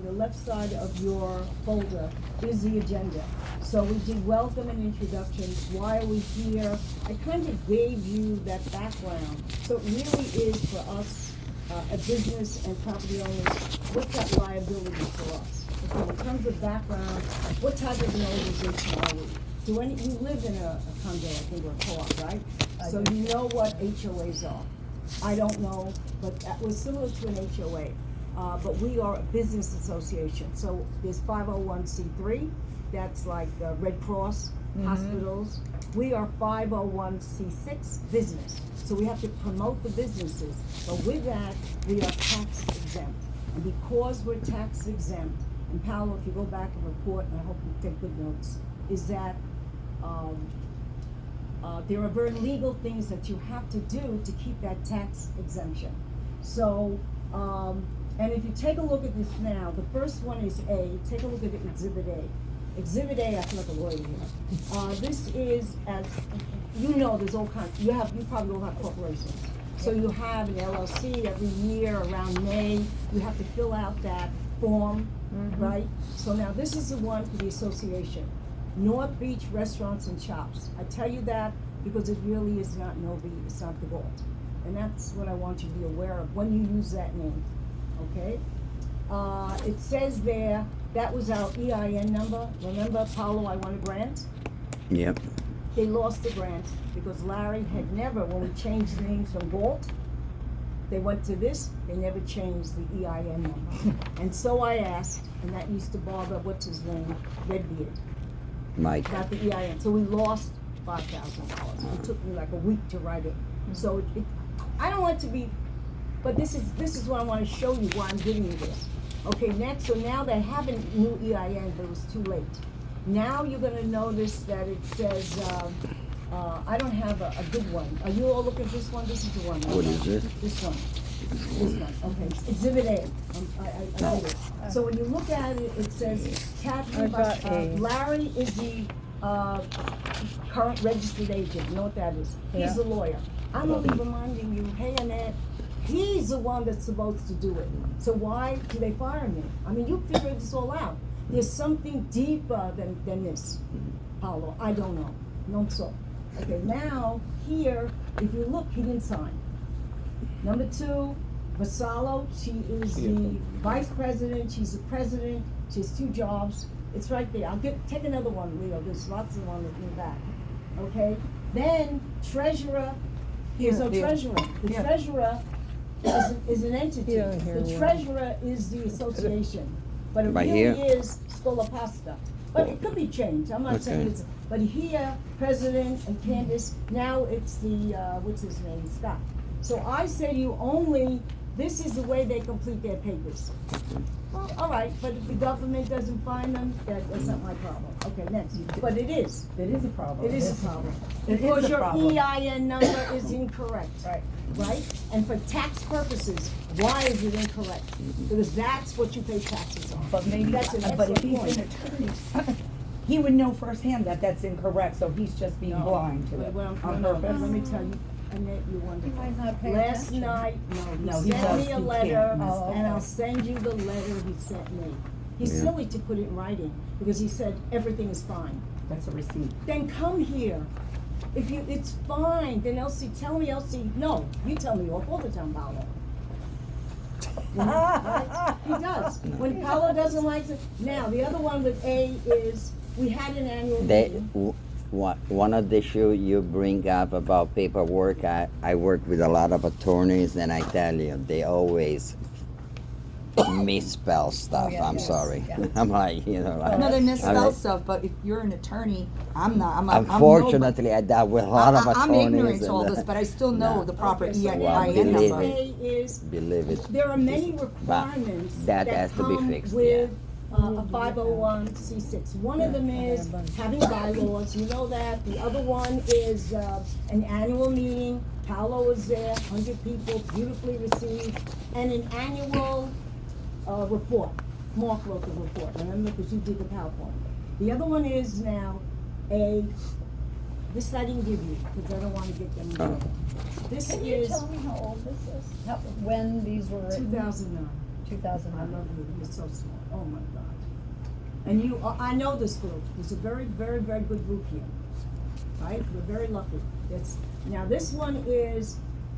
on the left side of your folder is the agenda. So we did welcome and introductions. Why are we here? I kind of gave you that background. So it really is for us, a business and property owners, what's that liability for us? Okay, in terms of background, what type of an organization are we? You live in a condo, I think, or a co-op, right? So you know what HOAs are. I don't know, but that was similar to an HOA. But we are a business association, so there's 501c3, that's like Red Cross, hospitals. We are 501c6 business, so we have to promote the businesses. But with that, we are tax exempt. And because we're tax exempt, and Paolo, if you go back and report, and I hope you take good notes, is that there are very legal things that you have to do to keep that tax exemption. So, and if you take a look at this now, the first one is A. Take a look at Exhibit A. Exhibit A, I feel like a lawyer here. This is, as you know, there's all kinds. You probably all have corporations. So you have an LLC every year around May. You have to fill out that form, right? So now this is the one for the association. North Beach Restaurants and Shops. I tell you that because it really is not it's not the gold. And that's what I want you to be aware of when you use that name, okay? It says there, that was our EIN number. Remember, Paolo, I won a grant? Yep. They lost the grant because Larry had never, when we changed the names from Galt, they went to this, they never changed the EIN number. And so I asked, and that used to bother, what's his name, Redbeard, Mike. about the EIN. So we lost $5,000. It took me like a week to write it. So I don't want it to be, but this is what I want to show you why I'm giving you this. Okay, next, so now they have a new EIN, but it was too late. Now you're gonna notice that it says, I don't have a good one. Are you all looking at this one? This is the one. What is this? This one. This one, okay, it's Exhibit A. I did it. So when you look at it, it says, Larry is the, current registered agent. You know what that is? He's the lawyer. I'm only reminding you, hey Annette, he's the one that's supposed to do it. So why do they fire me? I mean, you figured this all out. There's something deeper than this, Paolo. I don't know. Non so. Okay, now, here, if you look, he didn't sign. Number 2, Vassallo, she is the vice president, she's the president, she has 2 jobs. It's right there. Take another one, Leo. There's lots of one in the back. Okay? Then, treasurer, there's no treasurer. The treasurer is an entity. The treasurer is the association. But it Right really here? is Scolapasta. But it could be changed. I'm not saying it's, but here, President and Candace, now it's the, what's his name, Scott. So I say to you only, this is the way they complete their papers. Well, all right, but if the government doesn't find them, that's not my problem. Okay, next. But it is. It is a problem. It is a problem. It is Because a your problem. EIN number is incorrect. Right. Right? And for tax purposes, why is it incorrect? Because that's what you pay taxes on. But maybe, That's an but if excellent he's an attorney, he would know firsthand that that's incorrect, so he's just being blind to it Well, on no, purpose. let me tell you, Annette, you're wonderful. might not pay Last attention. night, No, he he sent does. me a He letter, can't miss that. and I'll send you the letter he sent me. He's Yeah. silly to put it in writing, because he said everything is fine. That's a receipt. Then come here. If it's fine, then Elsie, tell me, Elsie, no, you tell me off all the time, Paolo. Right? He does. When Paolo doesn't like it, now, the other one with A is, we had an annual meeting. One of the issues you bring up about paperwork, I work with a lot of attorneys, and I tell you, they always misspell stuff. yeah, I'm yes, sorry. yeah. I'm like, you know, No, they I misspell mean, stuff, but if you're an attorney, I'm not. I'm unfortunately, I dealt with a lot of I'm attorneys. ignorant to all and, this, but I still know the proper Okay, so EIN now believe next number. A is, believe it. there are many requirements that that has to be come fixed, with a 501c6. One of them is having bylaws, you know that. The other one is an annual meeting. Paolo is there, 100 people, beautifully received, and an annual report. Mark wrote the report, remember, because you did the PowerPoint. The other one is now this I didn't give you, because I don't want to get them in trouble. This Can you is tell me how old this is? When these were written? 2009. I 2009. love you, you're so smart. Oh my God. And I know this group. It's a very, very, very good group here. Right? We're very lucky. Now this one is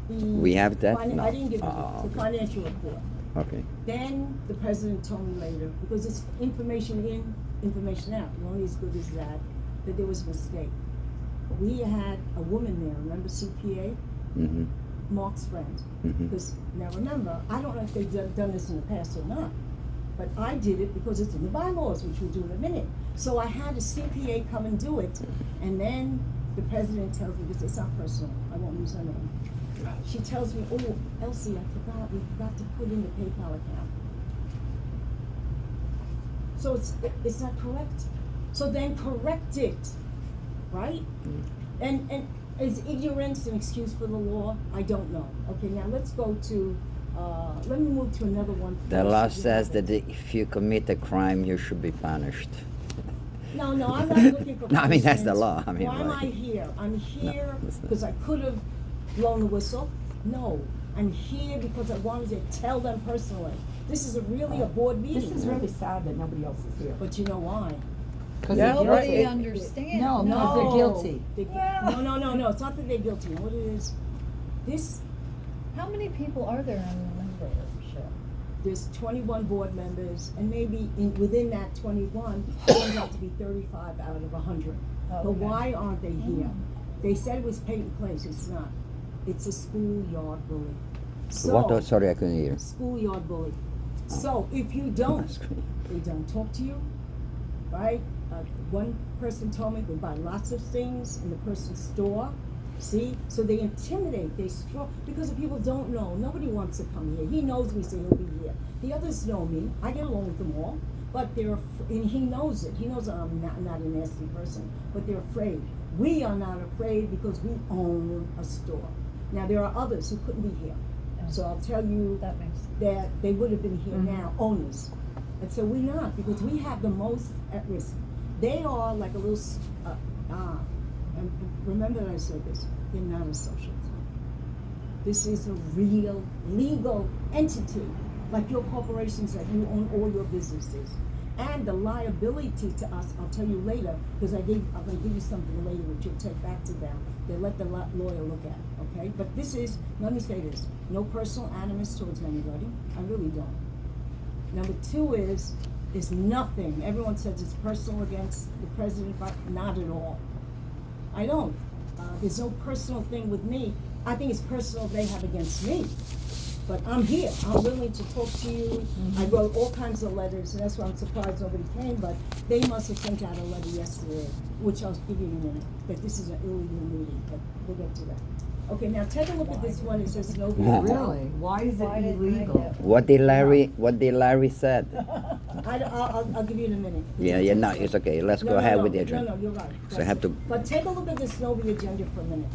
the. We have that? I No. didn't give you Oh, the okay. financial report. Okay. Then the president told me later, because it's information in, information out, you're only as good as that there was a mistake. We had a woman there, remember CPA? Mm-hmm. Mark's friend. Mhm. Because, now remember, I don't know if they've done this in the past or not, but I did it because it's in the bylaws, which we'll do in a minute. So I had a CPA come and do it, and then the president tells me, because it's not personal, I won't use her name. She tells me, oh, Elsie, we forgot to put in the PayPal account. So it's not correct. So then correct it, right? And is ignorance an excuse for the law? I don't know. Okay, now let's go to, let me move to another one. The first, law if you says have it. that if you commit a crime, you should be punished. No, I'm not looking for No, I mean, that's the punishment. law. I mean, Why am I like- here? I'm here that's not- because I could have blown the whistle. No, I'm here because I wanted to tell them personally. This is really a board meeting. This is really sad that nobody else is here. But you know why? Because they're Nobody guilty. understands. No, because they're guilty. No, it's not that they're guilty. You know what it is? How many people are there on the membership? There's 21 board members, and maybe within that 21, it turns out to be 35 out of 100. But Okay. why aren't they here? They said it was Peyton Place. It's not. It's a schoolyard bully. So, What? Oh, sorry, I couldn't hear. schoolyard bully. So if you don't, they don't talk to you, right? One person told me they buy lots of things in the person's store. See? So they intimidate, they strong, because the people don't know. Nobody wants to come here. He knows me, so he'll be here. The others know me. I get along with them all, but and he knows it. He knows I'm not a nasty person, but they're afraid. We are not afraid because we own a store. Now, there are others who couldn't be here. So I'll tell you That makes sense. that they would have been here now, owners. And so we're not, because we have the most at risk. They are like a little, and remember that I said this, they're not a social club. This is a real legal entity, like your corporations that you own all your businesses. And the liability to us, I'll tell you later, because I'm gonna give you something later which you'll take back to them. They let the lawyer look at, okay? But this is, let me say this, no personal animus towards anybody, I really don't. Number two is nothing, everyone says it's personal against the president, but not at all. I don't, there's no personal thing with me, I think it's personal they have against me. But I'm here, I'm willing to talk to you, I wrote all kinds of letters, and that's why I'm surprised nobody came, but they must have sent out a letter yesterday, which I'll give you in a minute, that this is an illegal meeting, but we'll get to that. Okay, now take a look at this one, it says no. Really? Why is it Why didn't I illegal? get- What did Larry said? I'll give you in a minute. Yeah, no, it's okay. Let's go ahead with the agenda. No, you're right. So I have to. But take a look at the Snowy agenda for a minute.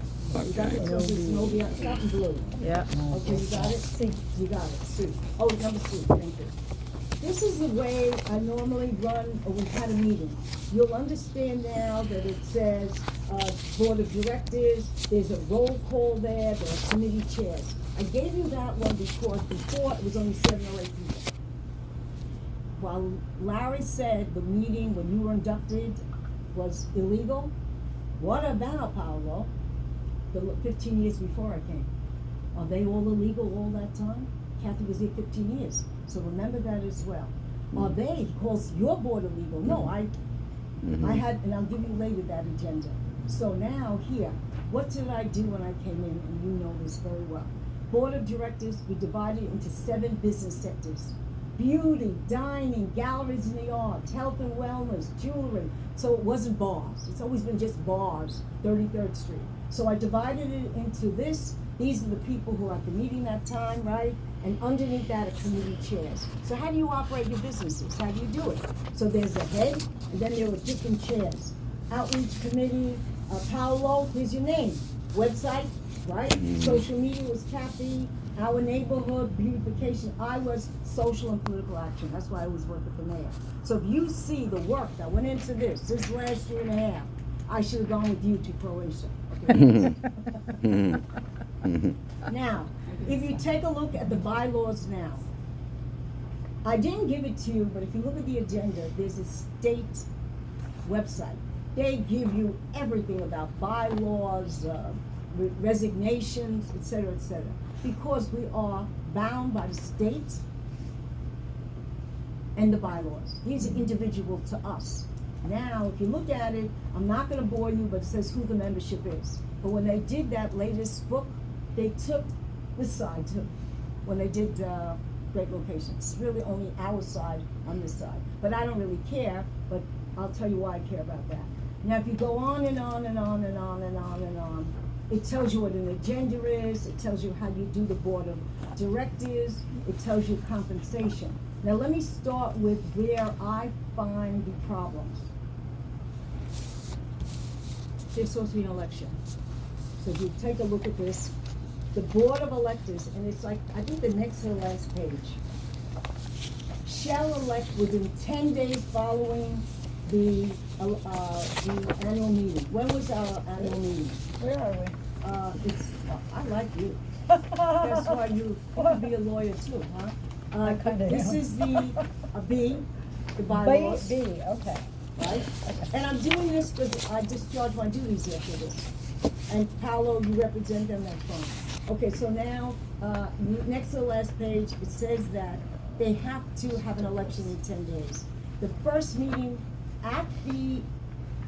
You got the Snowy, it's not in blue. Yeah. Okay, you got it? See, You got it, C. Oh, number C, thank you. This is the way I normally run, or we've had a meeting. You'll understand now that it says, Board of Directors, there's a roll call there are committee chairs. I gave you that one because before it was only 7 or 8 people. While Larry said the meeting when you were inducted was illegal, what about, Paolo, the 15 years before I came? Are they all illegal all that time? Kathy was here 15 years, so remember that as well. Are they, he calls your board illegal? No, I had, and I'll give you later that agenda. So now here, what did I do when I came in, and you know this very well. Board of Directors, we divided into 7 business sectors. Beauty, dining, galleries in the arts, health and wellness, jewelry. So it wasn't bars. It's always been just bars, 33rd Street. So I divided it into this. These are the people who are at the meeting that time, right? And underneath that are committee chairs. So how do you operate your businesses? How do you do it? So there's a head, and then there are different chairs. Outreach committee, Paolo, here's your name. Website, right? Social media was Kathy. Our neighborhood beautification, I was social and political action. That's why I was working for mayor. So if you see the work that went into this last year and a half, I should have gone with you to Croatia. Okay? Now, if you take a look at the bylaws now, I didn't give it to you, but if you look at the agenda, there's a state website. They give you everything about bylaws, resignations, et cetera, because we are bound by the state and the bylaws. These are individual to us. Now, if you look at it, I'm not gonna bore you, but it says who the membership is. But when they did that latest book, they took this side too. When they did Great Locations, it's really only our side on this side. But I don't really care, but I'll tell you why I care about that. Now, if you go on and on and on and on and on and on, it tells you what an agenda is, it tells you how you do the board of directors, it tells you compensation. Now, let me start with where I find the problems. There's supposed to be an election. So if you take a look at this, the board of electors, and it's like, I think the next to the last page, shall elect within 10 days following the annual meeting. When was our annual meeting? Where are we? I like you. That's why you could be a lawyer too, huh? I kinda This am. is the B, the bylaws, B, okay. right? And I'm doing this because I discharged my duties after this. And Paolo, you represent them, that's fine. Okay, so now, next to the last page, it says that they have to have an election in 10 days. The first meeting, at the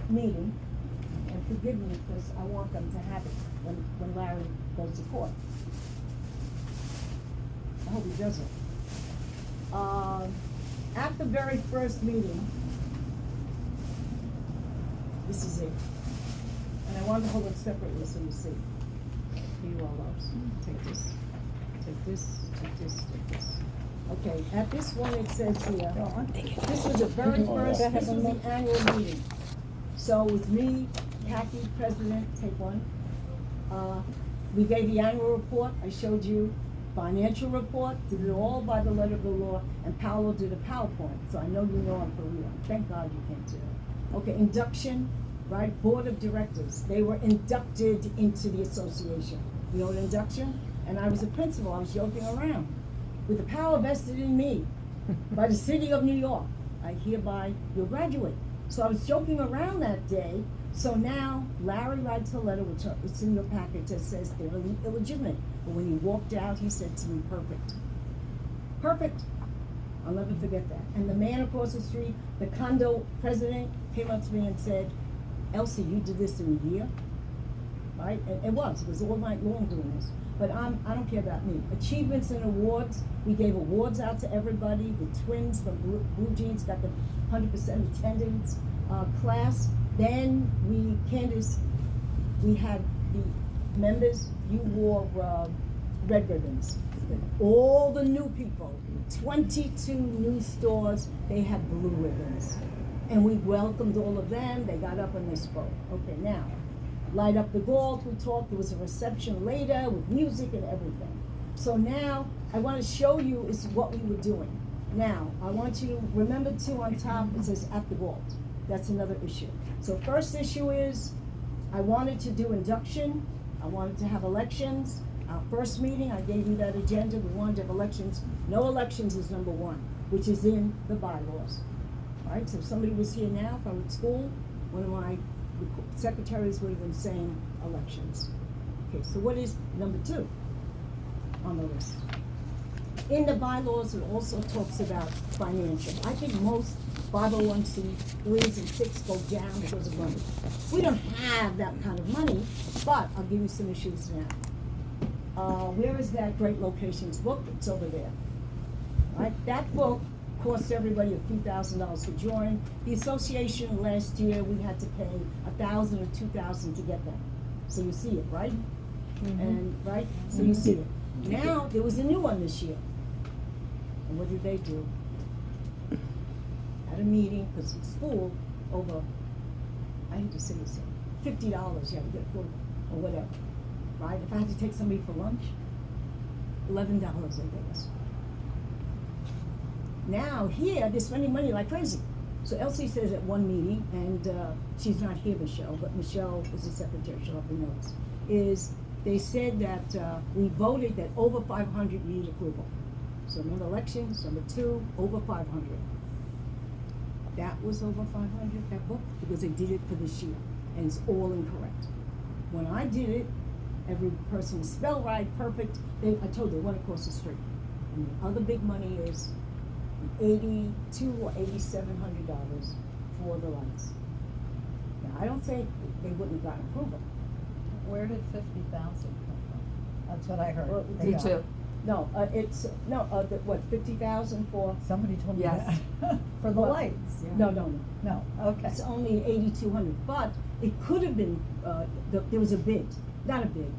meeting, and forgive me because I want them to have it when Larry goes to court. I hope he doesn't. At the very first meeting, this is it. And I wanted to hold it separately so you see. Here you all loves. Take this, take this, take this, take this. Okay, at this one it says here, this was the very first, this was the annual meeting. So with me, Kathy, president, take one. We gave the annual report, I showed you financial report, did it all by the letter of the law, and Paolo did a PowerPoint, so I know you know him for real. Thank God you came to. Okay, induction, right, board of directors, they were inducted into the association. You know what induction? And I was a principal, I was joking around. With the power vested in me by the city of New York, I hereby, you'll graduate. So I was joking around that day, so now Larry writes a letter, which it's in your packet, that says they're illegitimate. But when he walked out, he said to me, perfect. Perfect. I'll never forget that. And the man across the street, the condo president, came up to me and said, Elsie, you did this in a year? Right? And it was all night long doing this. But I don't care about me. Achievements and awards, we gave awards out to everybody. The twins from Blue Jeans got the 100% attendance class. Then Candace, we had the members, you wore red ribbons. All the new people, 22 new stores, they had blue ribbons. And we welcomed all of them, they got up and they spoke. Okay, now, light up the gold, we talked, there was a reception later with music and everything. So now, I want to show you is what we were doing. Now, I want you to remember too on top, it says at the gold. That's another issue. So first issue is, I wanted to do induction, I wanted to have elections. Our first meeting, I gave you that agenda, we wanted to have elections. No elections is number one, which is in the bylaws. All right, so if somebody was here now from school, one of my secretaries would have been saying elections. Okay, so what is number two on the list? In the bylaws, it also talks about financial. I think most 501c3s and 6 go down because of money. We don't have that kind of money, but I'll give you some issues now. Where is that Great Locations book? It's over there. All right, that book cost everybody a few $1,000s to join. The association last year, we had to pay $1,000 or $2,000 to get them. So you see it, right? Mm-hmm. And, right? So you see it. Now, there was a new one this year. And what did they do? At a meeting, because it's school, over, I hate to say this, $50 you had to get food, or whatever, right? If I had to take somebody for lunch, $11 they gave us. Now, here, they're spending money like crazy. So Elsie says at one meeting, and she's not here, Michelle, but Michelle is the secretary, she'll have the notes, is they said that we voted that over 500 need approval. So one elections, number two, over 500. That was over 500, that book, because they did it for this year, and it's all incorrect. When I did it, every person was spelled right, perfect. I told you, they went across the street. And the other big money is $8,200 or $8,700 for the lights. Now, I don't think they wouldn't have gotten approval. Where did 50,000 come from? That's what I heard. Well, They Me got. too. No, what, 50,000 for? Somebody told me Yes. that. For the Well, lights. No, No, okay. it's only 8,200, but it could have been, there was a bid, not a bid.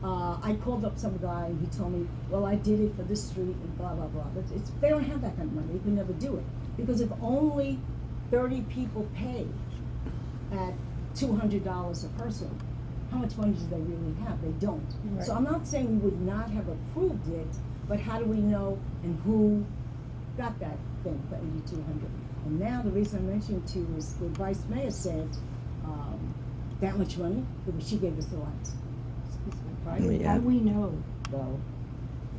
I called up some guy and he told me, well, I did it for this street and blah, blah, blah. But they don't have that kind of money, they can never do it. Because if only 30 people pay at $200 a person, how much money do they really have? They don't. Right. So I'm not saying we would not have approved it, but how do we know and who got that thing for 8,200? And now the reason I'm mentioning to you is the vice mayor said, that much money, because she gave us the lights. Right? Yeah. How do we know, though,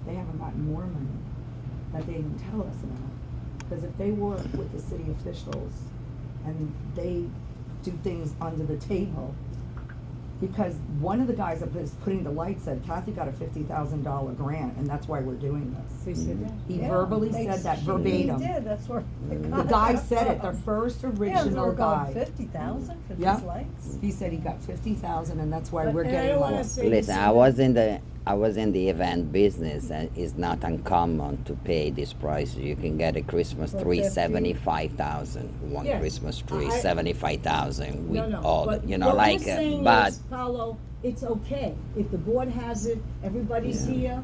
they haven't gotten more money that they didn't tell us about? Because if they work with the city officials and they do things under the table, because one of the guys that was putting the lights said, Kathy got a $50,000 grant, and that's why we're doing this. They said that? He Yeah, verbally they- said that she- verbatim. He did, that's where. they The got guy that said it, the from. first Yeah, they original were going guy. 50,000 for Yeah. these lights. He said he got 50,000, and that's why But- we're and I getting don't more. wanna say- Listen, I was in the event business, and it's not uncommon to pay this price. You can get a Christmas For tree 50? 75,000. One Yeah. Christmas tree I- 75,000 with No, all, but you know, what like. we're saying But is, Paolo, it's okay. If the board has it, everybody's Yeah. here,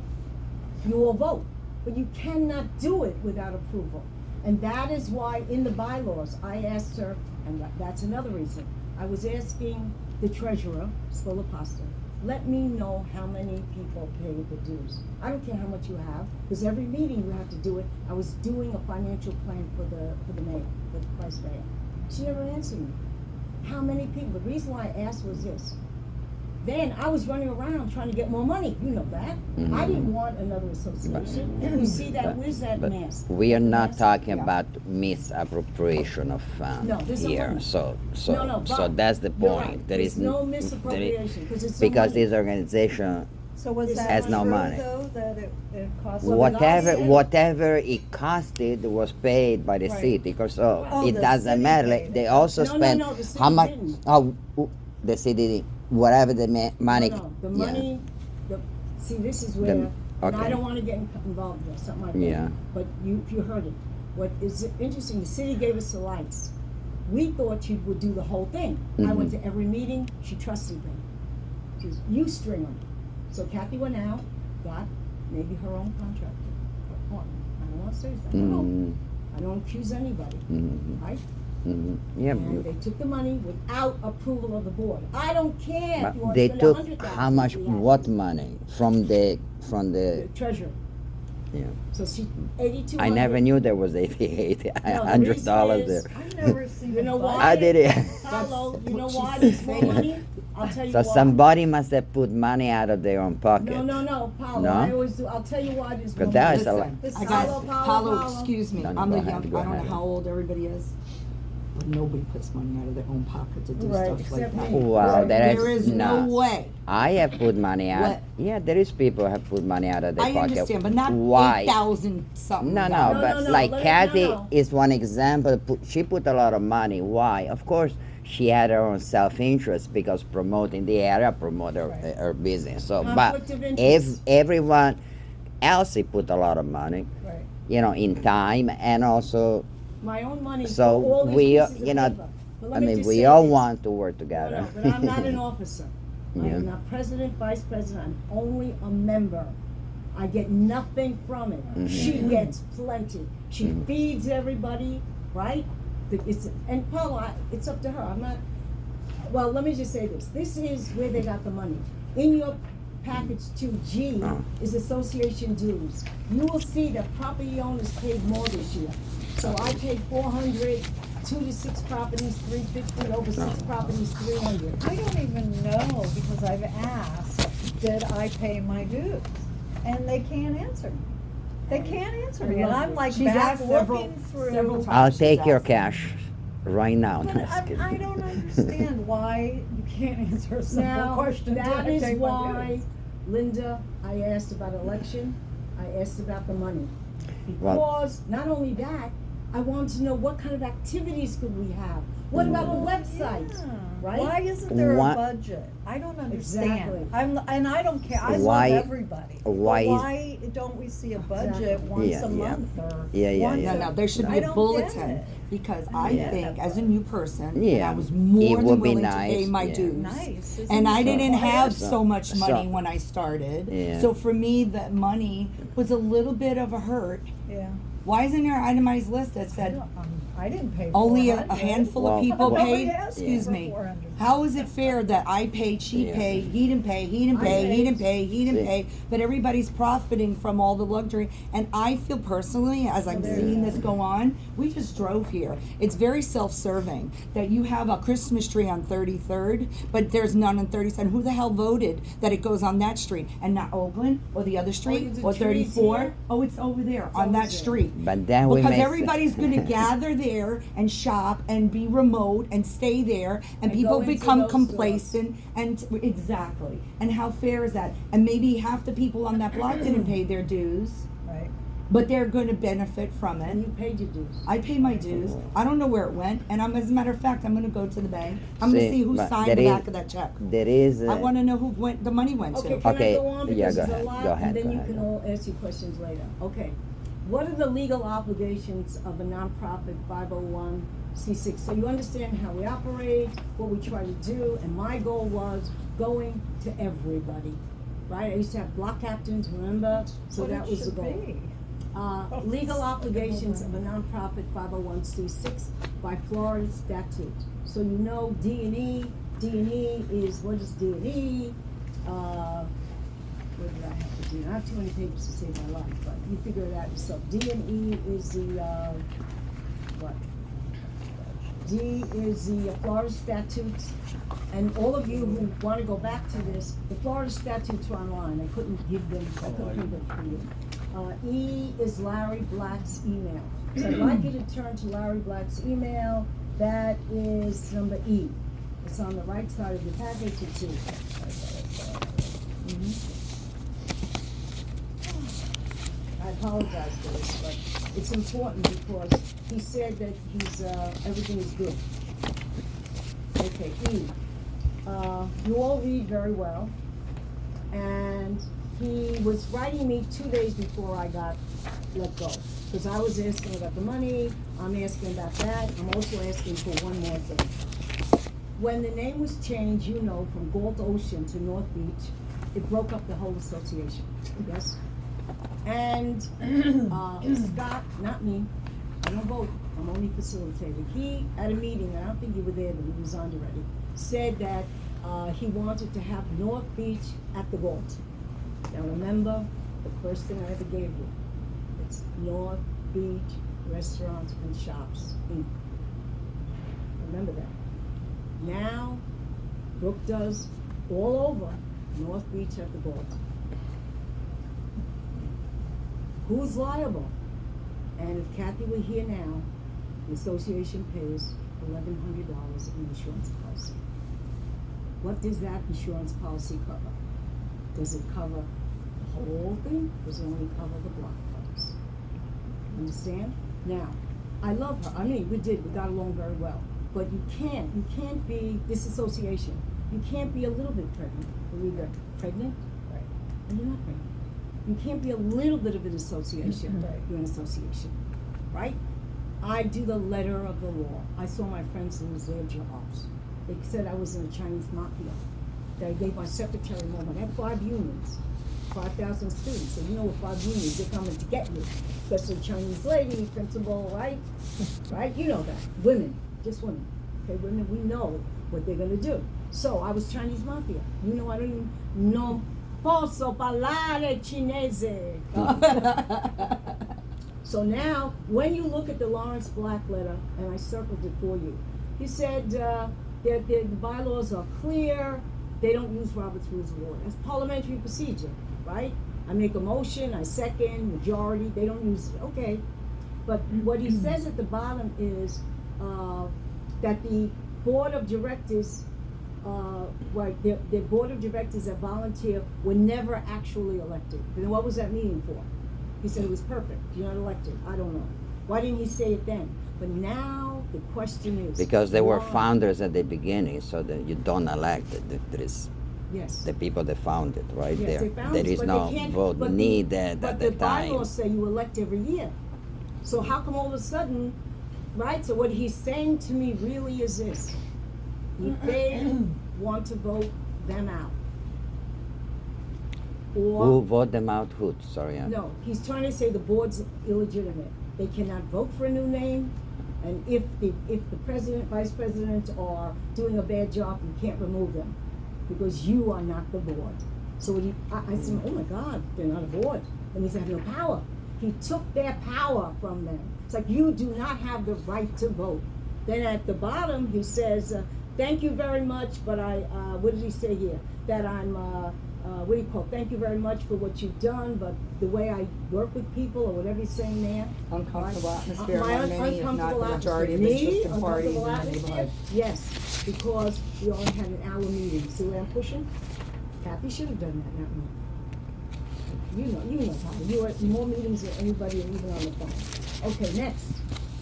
you will vote. But you cannot do it without approval. And that is why in the bylaws, I asked her, and that's another reason, I was asking the treasurer, Scola Pasta, let me know how many people pay the dues. I don't care how much you have, because every meeting you have to do it. I was doing a financial plan for the mayor, for the vice mayor. She never answered me. How many people? The reason why I asked was this. Then I was running around trying to get more money. You know that. I didn't want another association. You see that? Where's that but mask? we are not Mask? talking Yeah. about misappropriation of funds No, there's no here. money. So No, so Bob, that's the you're point. right. There There's is no there is- misappropriation because it's because money. this organization, So was Is that that Has no true, money. though, that it cost? Well, whatever said- whatever it costed was paid by the Right. city, because so Oh, it the doesn't city matter. paid Like, it. they also No, no, spend no, the city how much? didn't. Oh, the city, whatever the money. No, the yeah. money, see, this is where, and I okay. don't wanna get involved in something like that. Yeah. But if you heard it, what is interesting, the city gave us the lights. We thought she would do the whole thing. I went to every meeting, she trusted me. She says, you string them. So Kathy went out, got maybe her own contractor, her partner. I don't wanna say that, Mm, I don't accuse anybody, mhm, right? mhm. Yeah, And they took the money without approval of the board. I don't care if but you wanna they spend took 100,000. how much? we have What money from the The treasurer. Yeah. So she, 8,200. I never knew there was $88, No, the $100 reason there. is- I've never seen. You know a why? I did it. Paolo, you know what why she's there's more saying. money? I'll tell you So why. somebody must have put money out of their own pocket. No, Paolo, No? I always do, I'll tell you why there's more But that money. is a lot. Listen, This I is- got, Paulo, Paulo, Paulo. excuse me, No, no, I'm go the ahead, young, go I don't know ahead. how old everybody is, but nobody puts money out of their own pocket to do Right, stuff like except that. me. Wow, There is no no. way. I have put money out. What? Yeah, there is people who have put money out of their I pocket. understand, but not Why? 8,000 something. No, dollars. no, No, but no, like let it- Kathy no. is one example. She put a lot of money. Why? Of course, she had her own self-interest because promoting the area, promote her, Right. her business. So, Conflict but of if interest. everyone else put a lot of money, Right. you know, in time and also, My own money for So all these we, pieces of you know, paper. But let I me mean, just we say all this. want to work No, together. no, but I'm not an officer. I Yeah. am not president, vice president, I'm only a member. I get nothing from it. She gets plenty. She feeds everybody, right? And Paula, it's up to her, I'm not, well, let me just say this, this is where they got the money. In your package 2G is association dues. You will see that property owners paid more this year. So I paid 400, 2 to 6 properties, 350, over 6 properties, 300. I don't even know, because I've asked, did I pay my dues? And they can't answer me. They can't answer me, and I'm like She's back asked several looking through. times. I'll She's take your asked. cash right now. But No, just kidding. I don't understand why you can't answer a simple Now, question. that Did I is take my why, dues? Linda, I asked about election, I asked about the money. Well- Because, not only that, I wanted to know what kind of activities could we have? What about the website, Yeah. right? Why isn't there Why- a budget? I don't understand. Exactly. And I don't care. I Why- love everybody. But why is- why don't we see a budget Exactly. once Yeah, a yeah. month or Yeah, once yeah. No, there should I be a don't get bulletin, it. because I Yeah. think, as a new person, and Yeah. I was It more would than be willing to pay nice, my yeah. dues. Nice. And I isn't it? didn't have So- so much money so- when I started. Yeah. So for me, that money was a little bit of a hurt. Yeah. Why isn't there an itemized list that said I didn't pay only a 400. handful Well, of people well- paid? Nobody asked Excuse for me. 400. How is it fair that I paid, she Yeah. paid, he didn't pay, he didn't I pay, he paid. didn't pay, he didn't See. pay, but everybody's profiting from all the luxury? And I feel personally, as I'm Well, there seeing you this go. go on, we just drove here. It's very self-serving that you have a Christmas tree on 33rd, but there's none on 37th. Who the hell voted that it goes on that street and not Oakland or the other street the or trees 34? here? Oh, it's over there It's on over that there. street. But then we Because may everybody's going to gather there and shop and be remote and stay there, and And people go into become those complacent. And exactly. And how fair is that? And maybe half the people on that block didn't pay their dues, Right. but they're going to benefit from And it. you paid your dues. I pay my dues. I don't know where it went, and as a matter of fact, I'm going to go to the bank. I'm going to See, see who but signed there the is- back of that check. There is. I want to know who the money went to. Okay, can Okay, I go on? yeah, Because go there's a ahead, lot, go ahead, and then go you ahead. can all ask your questions later. Okay. What are the legal obligations of a nonprofit 501c6? So you understand how we operate, what we try to do, and my goal was going to everybody, right? I used to have block captains, remember? So What that it was the should goal. be. Legal obligations of a nonprofit 501c6 by Florida statute. So you know D&E is, what is D&E? Where did I have the D? I have too many papers to save my life, but you figure it out yourself. D&E is the, what? D is the Florida statutes, and all of you who wanna go back to this, the Florida statutes are online, I couldn't give them, I couldn't print them for you. E is Larry Black's email. So I'd like you to turn to Larry Black's email, that is number E. It's on the right side of the package, it's E. I apologize for this, but it's important because he said that he's, everything is good. Okay, E. You all read very well, and he was writing me 2 days before I got let go. Because I was asking about the money, I'm asking about that, I'm also asking for one more thing. When the name was changed, you know, from Gold Ocean to North Beach, it broke up the whole association, yes? And, Scott, not me, I don't vote, I'm only facilitating. He, at a meeting, and I don't think you were there, but he resigned already, said that, he wanted to have North Beach at the Gold. Now remember, the first thing I ever gave you, it's North Beach Restaurants and Shops, Inc. Remember that. Now, Brooke does all over North Beach at the Gold. Who's liable? And if Kathy were here now, the association pays $1,100 in insurance policy. What does that insurance policy cover? Does it cover the whole thing? Does it only cover the block parties? Understand? Now, I love her. I mean, we got along very well. But you can't be, this association, you can't be a little bit pregnant. You're either pregnant, Right. or you're not pregnant. You can't be a little bit of an association. Right. You're an association, right? I do the letter of the law. I saw my friends lose their jobs. They said I was in the Chinese mafia. They gave my secretary more money. I had 5 unions, 5,000 students. So you know with 5 unions, they're coming to get you. Especially Chinese lady, principal, right? Right? You know that. Women, just women. Okay, women, we know what they're gonna do. So I was Chinese mafia. You know, I don't even non posso parlare cinese. So now, when you look at the Lawrence Black letter, and I circled it for you, he said that the bylaws are clear, they don't use Robert's Rules of Order. That's parliamentary procedure, right? I make a motion, I second, majority, they don't use it, okay. But what he says at the bottom is, that the board of directors, right, the board of directors that volunteer were never actually elected. Then what was that meaning for? He said it was perfect, you're not elected, I don't know. Why didn't he say it then? But now the question is. Because they were why? founders at the beginning, so that you don't elect it. There is Yes. the people that found it right Yes, there. they found There it, is but no they can't- vote but needed But at the the time. bylaws say you elect every year. So how come all of a sudden, right? So what he's saying to me really is this. If they want to vote them out. Who Or, vote them out? Who? Sorry. no, he's trying to say the board's illegitimate. They cannot vote for a new name. And if the president, vice president are doing a bad job, you can't remove them. Because you are not the board. So when I said, oh my God, they're not a board. That means they have no power. He took their power from them. It's like you do not have the right to vote. Then at the bottom, he says, thank you very much, but what did he say here? That I'm, what do you call it? Thank you very much for what you've done, but the way I work with people, or whatever he's saying there. Uncomfortable atmosphere My among many, if not uncomfortable the majority of atmosphere. Me? interested parties in the Uncomfortable atmosphere? neighborhood. Yes, because we only had an hour meeting. See where I'm pushing? Kathy should have done that, not me. You know, Tommy, you were at more meetings than anybody, and even on the phone. Okay, next.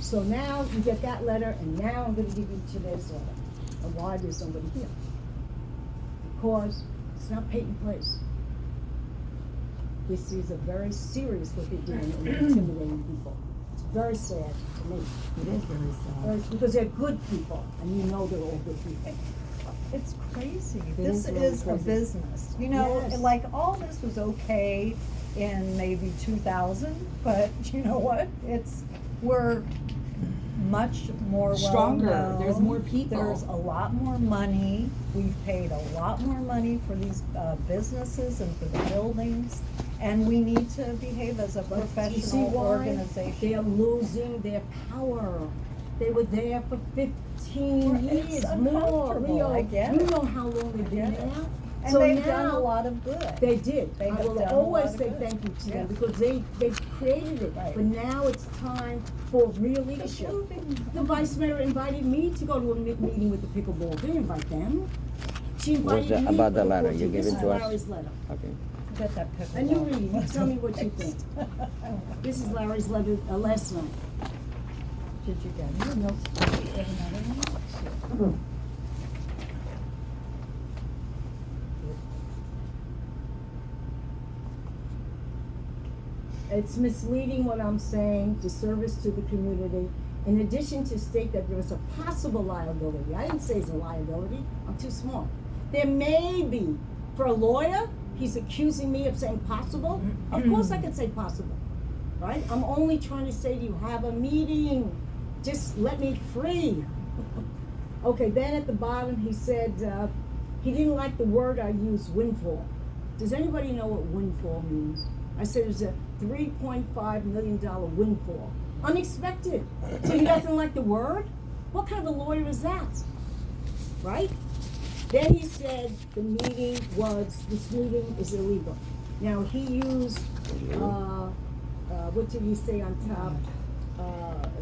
So now you get that letter, and now I'm gonna give you today's letter. And why there's somebody here? Because it's not Peyton Place. This is a very serious what they're doing in intimidating people. It's very sad to me. It is very sad. Because they're good people, and you know they're all good people. It's crazy. It This is really is a crazy. business. You know, Yes. like all this was okay in maybe 2000, but you know what? We're much more Stronger. well-known. There's more people. There's a lot more money. We've paid a lot more money for these businesses and for the buildings, and we need to behave as a But you see professional why? organization. They're losing their power. They were there for 15 Well, it's years, more. uncomfortable, Leo, I get you it. know how long they've been get it. there. And So they've done a now- lot of good. They did. They I have will done a always lot of say good. thank you to them Yeah. because they created it. Right. But now it's time for real leadership. moving- The vice mayor invited me to go to a meeting with the pickleball. They didn't invite them. She What's invited me. about for the letter? coaching. You give This it is to us? Larry's letter. Okay. Get that pickleball. And you read it. You tell me what you think. This is Larry's letter last night. Did you get it? No. There's another one? It's misleading what I'm saying, disservice to the community. In addition to state that there is a possible liability, I didn't say it's a liability, I'm too smart. There may be, for a lawyer, he's accusing me of saying possible. Of course I can say possible, right? I'm only trying to say to you, have a meeting, just let me free. Okay, then at the bottom, he said, he didn't like the word I used, windfall. Does anybody know what windfall means? I said it was a $3.5 million windfall. Unexpected. So he doesn't like the word? What kind of a lawyer is that? Right? Then he said this meeting is illegal. Now he used, what did he say on top?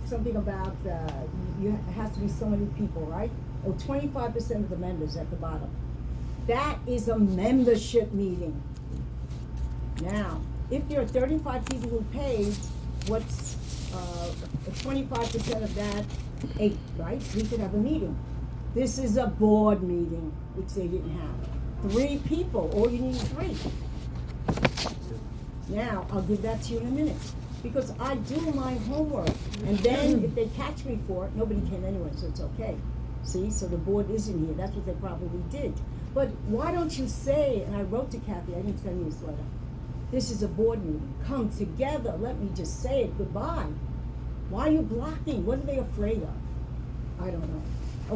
Something about, it has to be so many people, right? Oh, 25% of the members at the bottom. That is a membership meeting. Now, if there are 35 people who paid, what's 25% of that? 8, right? We could have a meeting. This is a board meeting, which they didn't have. 3 people, all you need is 3. Now, I'll give that to you in a minute. Because I do my homework, and then if they catch me for it, nobody can anyway, so it's okay. See, so the board isn't here, that's what they probably did. But why don't you say, and I wrote to Kathy, I didn't send you this letter, this is a board meeting, come together, let me just say it, goodbye. Why are you blocking, what are they afraid of? I don't know.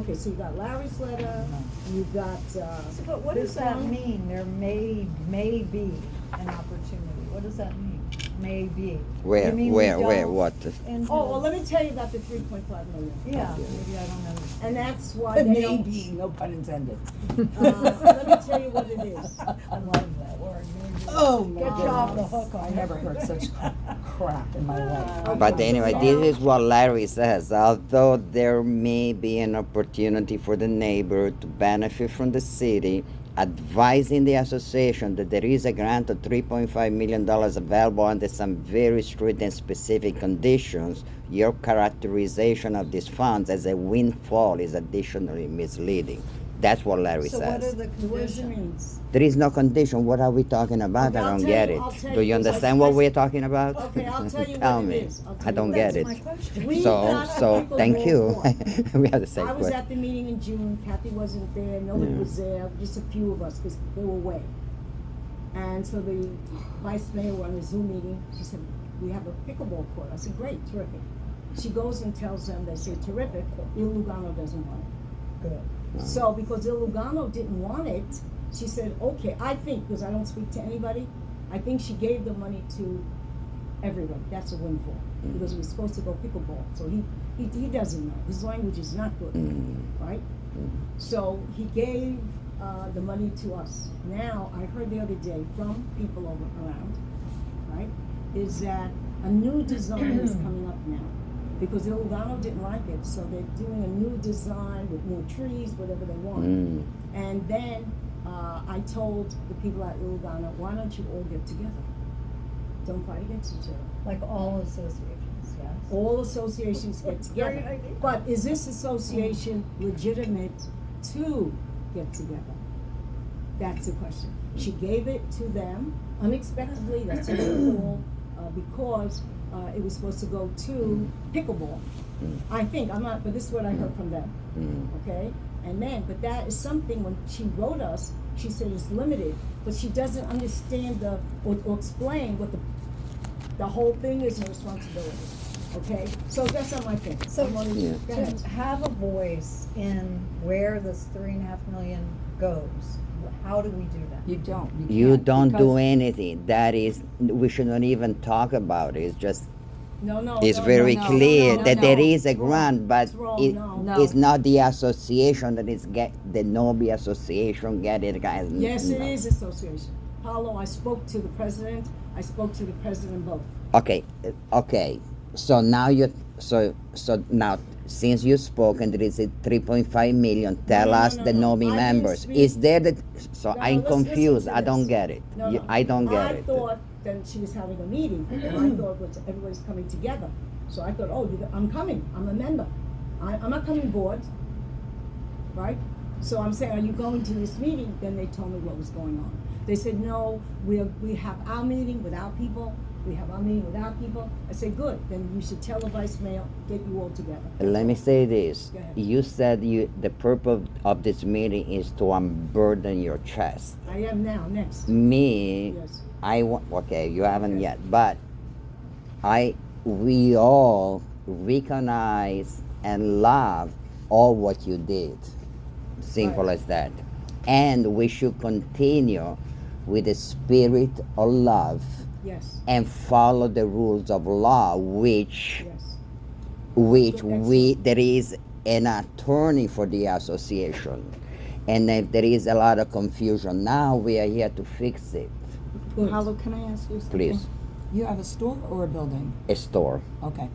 Okay, so you got Larry's letter, you got, But what does this that one. mean? There may be an opportunity. What does that mean? Maybe. Where? You mean Where? we Where? don't- What? in Oh, well, the- let me tell you about the 3.5 million. Yeah, maybe I don't know. And that's why they don't, Maybe, no pun intended. let me tell you what it is. I love that word, maybe. Oh my Get you off the goodness. hook on I never heard such crap in my life. But anyway, this is what Larry says. Although there may be an opportunity for the neighbor to benefit from the city, advising the association that there is a grant of $3.5 million available under some very strict and specific conditions, your characterization of these funds as a windfall is additionally misleading. That's what Larry So what are says. the What does it mean? conditions? There is no condition. What are we talking about? Okay, I I'll don't tell get you- it. I'll tell Do you you because understand what I- we're talking about? Okay, I'll tell you Tell what me. it is. I'll tell I don't you get That's it. my question. We So, got so people thank you. involved. We have the same I was question. at the meeting in June, Kathy wasn't there, nobody Yeah. was there, just a few of us, because they were away. And so the vice mayor were on a Zoom meeting, she said, we have a pickleball court. I said, great, terrific. She goes and tells them, they say, terrific, Il Lugano doesn't want it. Good. So because Il Lugano didn't want it, she said, okay, I think, because I don't speak to anybody, I think she gave the money to everyone. That's a windfall, because it was supposed to go pickleball. So he doesn't know. His language is not good, right? So he gave the money to us. Now, I heard the other day from people around, right, is that a new design is coming up now. Because Il Lugano didn't like it, so they're doing a new design with more trees, whatever they want. And then I told the people at Il Lugano, why don't you all get together? Don't fight against each other. Like all associations, yes? All associations get together. Great idea. But is this association legitimate to get together? That's the question. She gave it to them unexpectedly, that's a call, because it was supposed to go to pickleball. I think, I'm not, but this is what I heard from them, okay? And then, but that is something, when she wrote us, she said it's limited, but she doesn't understand or explain what the whole thing is and responsibility, okay? So that's not my thing. So I'm only- Yeah. Go ahead. to have a voice in where this 3.5 million goes, how do we do that? You don't. You can't, don't because- do anything. That is, we should not even talk about it. It's just, No, it's no, very no, clear no, that no, there no. is a It's wrong. grant, but It's wrong, it, no. it's not the association that is the Nobi Association get it, guys. Yes, it No. is association. Paulo, I spoke to the president, I spoke to the president both. Okay, okay. So now so now since you spoke and there is a 3.5 million, tell No, us no, the no. Nomi I didn't members. speak- Is there the so No, I'm let's listen confused. to I don't this. get it. No, no. I don't get I it. thought that she was having a meeting, and I thought was everybody's coming together. So I thought, oh, I'm coming, I'm a member. I'm not coming board, right? So I'm saying, are you going to this meeting? Then they told me what was going on. They said, no, we have our meeting without people, we have our meeting without people. I said, good, then you should tell the vice mayor, get you all together. Let me say this. Go ahead. You said the purpose of this meeting is to unburden your chest. I am now, next. Me, Yes. okay, you haven't yet, but we all recognize and love all what you did. Simple Right. as that. And we should continue with the spirit of love Yes, and follow the rules of law, which yes. there is an attorney for the association. And if there is a lot of confusion, now we are here to fix it. Good. Paulo, can I ask you something? Please. You have a store or a building? A store. Okay.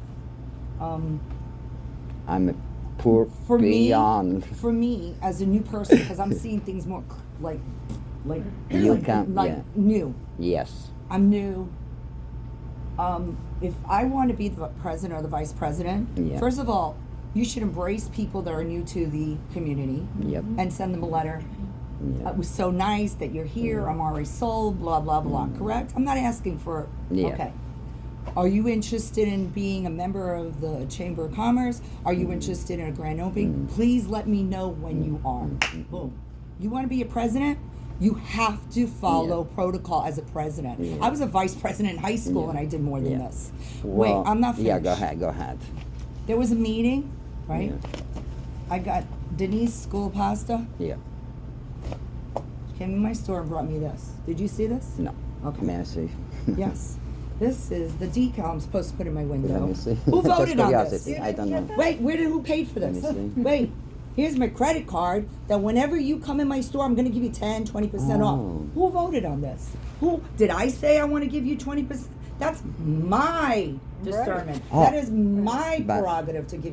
I'm a poor For me, beyond. for me as a new person, because I'm seeing things more like You like, can- like yeah. new. Yes. I'm new. If I want to be the president or the vice president, Yeah. first of all, you should embrace people that are new to the community Yep. and send them a letter. Yep. It was so nice that you're here. I'm already sold. Blah blah blah. Correct? I'm not asking for. Yeah. Okay. Are you interested in being a member of the Chamber of Commerce? Are you interested in a grand opening? Please let me know when you are. Boom. You want to be a president? You have to follow protocol as a president. Yeah. I was a vice president in high school Yeah. and I did more than Yeah. this. Well, Wait, I'm not finished. Yeah, go ahead. Go ahead. There was a meeting, right? Yeah. I got Denise school pasta. Yeah. Came in my store and brought me this. Did you see this? No. Okay. May I see? Yes. This is the decal I'm supposed to put in my window. Let me see. Who Just voted on this? curiosity. I don't know. Wait, who paid for this? Let me see. Wait, here's my credit card, that whenever you come in my store, I'm gonna give you 10, 20% off. Oh. Who voted on this? Who, did I say I wanna give you 20%? That's my discernment. Oh. That is my But- prerogative to give